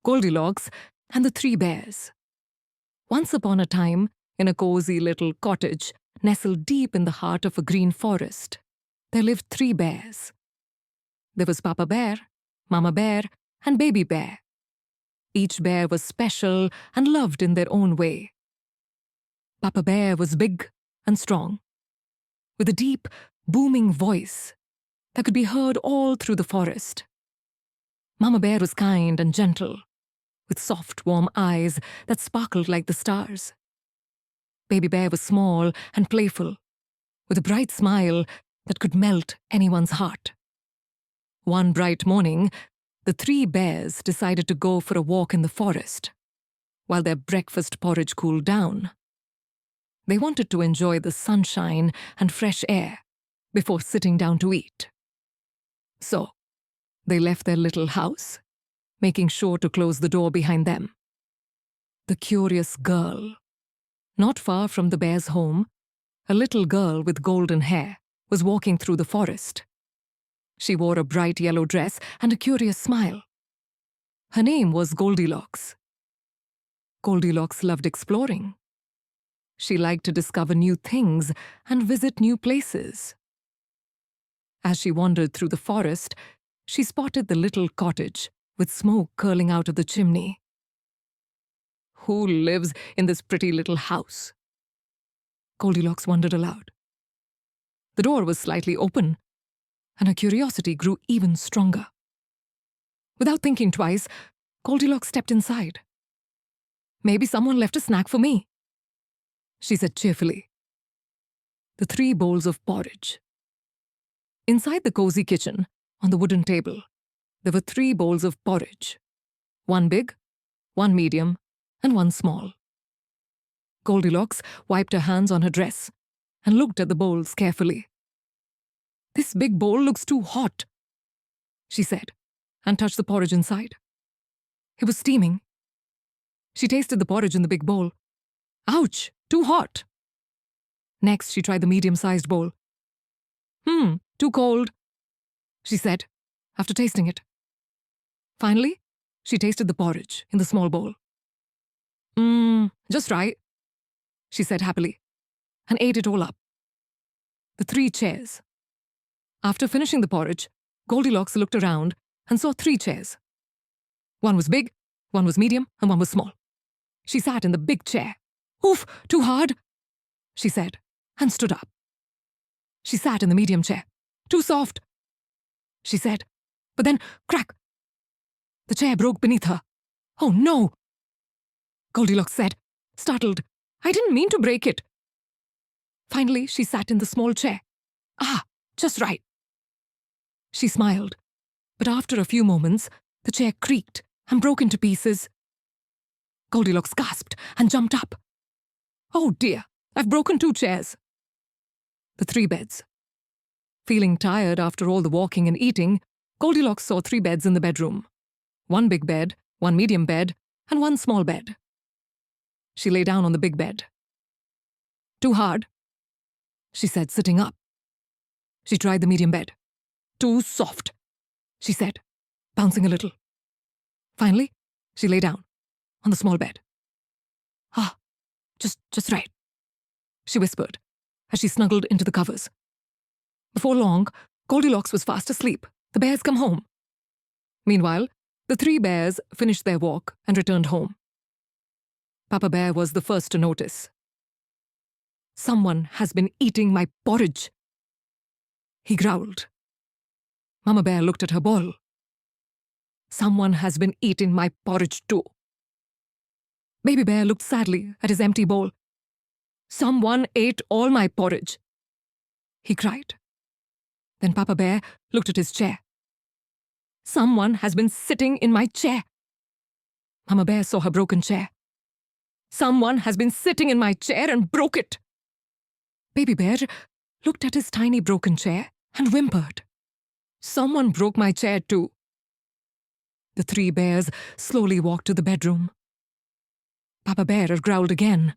Goldilocks and the Three Bears. Once upon a time, in a cozy little cottage nestled deep in the heart of a green forest, there lived three bears. There was Papa Bear, Mama Bear, and Baby Bear. Each bear was special and loved in their own way. Papa Bear was big and strong, with a deep, booming voice that could be heard all through the forest. Mama Bear was kind and gentle, with soft, warm eyes that sparkled like the stars. Baby Bear was small and playful, with a bright smile that could melt anyone's heart. One bright morning, the three bears decided to go for a walk in the forest, while their breakfast porridge cooled down. They wanted to enjoy the sunshine and fresh air before sitting down to eat. So, they left their little house, making sure to close the door behind them. The curious girl. Not far from the bear's home, a little girl with golden hair was walking through the forest. She wore a bright yellow dress and a curious smile. Her name was Goldilocks. Goldilocks loved exploring. She liked to discover new things and visit new places. As she wandered through the forest, she spotted the little cottage with smoke curling out of the chimney. Who lives in this pretty little house? Goldilocks wondered aloud. The door was slightly open, and her curiosity grew even stronger. Without thinking twice, Goldilocks stepped inside. "Maybe someone left a snack for me," she said cheerfully. The 3 bowls of porridge. Inside the cozy kitchen, on the wooden table, there were 3 bowls of porridge. 1 big, 1 medium, and 1 small. Goldilocks wiped her hands on her dress and looked at the bowls carefully. "This big bowl looks too hot," she said, and touched the porridge inside. It was steaming. She tasted the porridge in the big bowl. Ouch, too hot. Next, she tried the medium-sized bowl. Too cold, she said, after tasting it. Finally, she tasted the porridge in the small bowl. Just right, she said happily, and ate it all up. The 3 chairs. After finishing the porridge, Goldilocks looked around and saw 3 chairs. 1 was big, 1 was medium, and 1 was small. She sat in the big chair. "Oof, too hard," she said, and stood up. She sat in the medium chair. "Too soft," she said, but then, crack! The chair broke beneath her. "Oh no!" Goldilocks said, startled. "I didn't mean to break it." Finally, she sat in the small chair. Just right. She smiled, but after a few moments, the chair creaked and broke into pieces. Goldilocks gasped and jumped up. "Oh dear, I've broken 2 chairs." The 3 beds. Feeling tired after all the walking and eating, Goldilocks saw 3 beds in the bedroom. 1 big bed, 1 medium bed, and 1 small bed. She lay down on the big bed. "Too hard," she said, sitting up. She tried the medium bed. "Too soft," she said, bouncing a little. Finally, she lay down on the small bed. Just right," she whispered as she snuggled into the covers. Before long, Goldilocks was fast asleep. The bears come home. Meanwhile, the 3 bears finished their walk and returned home. Papa Bear was the first to notice. "Someone has been eating my porridge," he growled. Mama Bear looked at her bowl. "Someone has been eating my porridge too." Baby Bear looked sadly at his empty bowl. "Someone ate all my porridge," he cried. Then Papa Bear looked at his chair. "Someone has been sitting in my chair." Mama Bear saw her broken chair. "Someone has been sitting in my chair and broke it." Baby Bear looked at his tiny broken chair and whimpered. "Someone broke my chair too." The 3 bears slowly walked to the bedroom. Papa Bear growled again.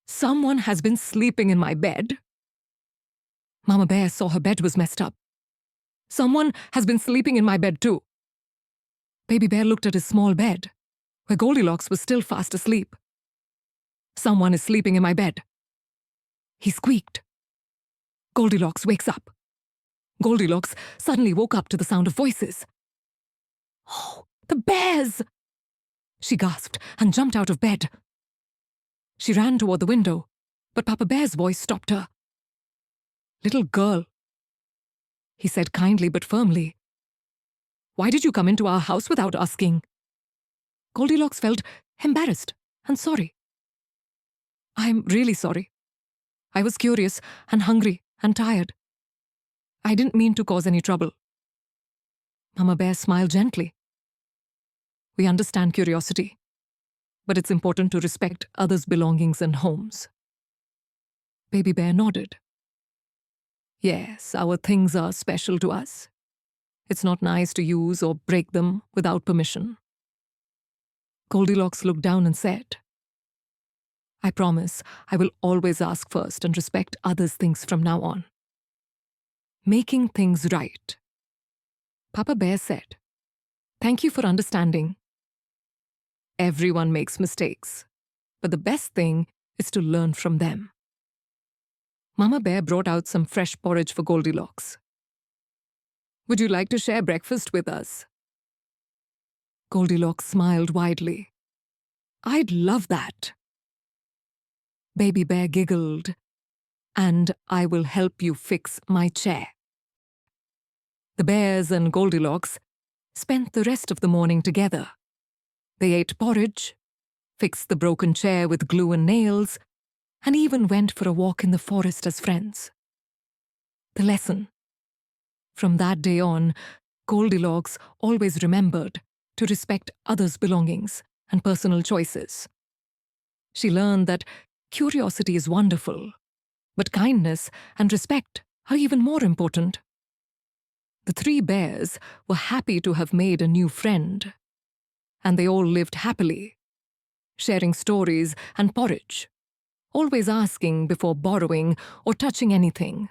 "Someone has been sleeping in my bed." Mama Bear saw her bed was messed up. "Someone has been sleeping in my bed too." Baby Bear looked at his small bed. where Goldilocks was still fast asleep. "Someone is sleeping in my bed," he squeaked. Goldilocks wakes up. Goldilocks suddenly woke up to the sound of voices. "Oh, the bears!" she gasped and jumped out of bed. She ran toward the window, but Papa Bear's voice stopped her. "Little girl," he said kindly but firmly, "why did you come into our house without asking?" Goldilocks felt embarrassed and sorry. "I'm really sorry. I was curious and hungry and tired. I didn't mean to cause any trouble." Mama Bear smiled gently. "We understand curiosity, but it's important to respect others' belongings and homes." Baby Bear nodded. "Yes, our things are special to us. It's not nice to use or break them without permission." Goldilocks looked down and said, "I promise I will always ask first and respect others' things from now on." Making things right. Papa Bear said, "Thank you for understanding. Everyone makes mistakes, but the best thing is to learn from them." Mama Bear brought out some fresh porridge for Goldilocks. "Would you like to share breakfast with us?" Goldilocks smiled widely. "I'd love that." Baby Bear giggled, "And I will help you fix my chair." The bears and Goldilocks spent the rest of the morning together. They ate porridge, fixed the broken chair with glue and nails, and even went for a walk in the forest as friends. The lesson. From that day on, Goldilocks always remembered to respect others' belongings and personal choices. She learned that curiosity is wonderful, but kindness and respect are even more important. The three bears were happy to have made a new friend, and they all lived happily, sharing stories and porridge, always asking before borrowing or touching anything.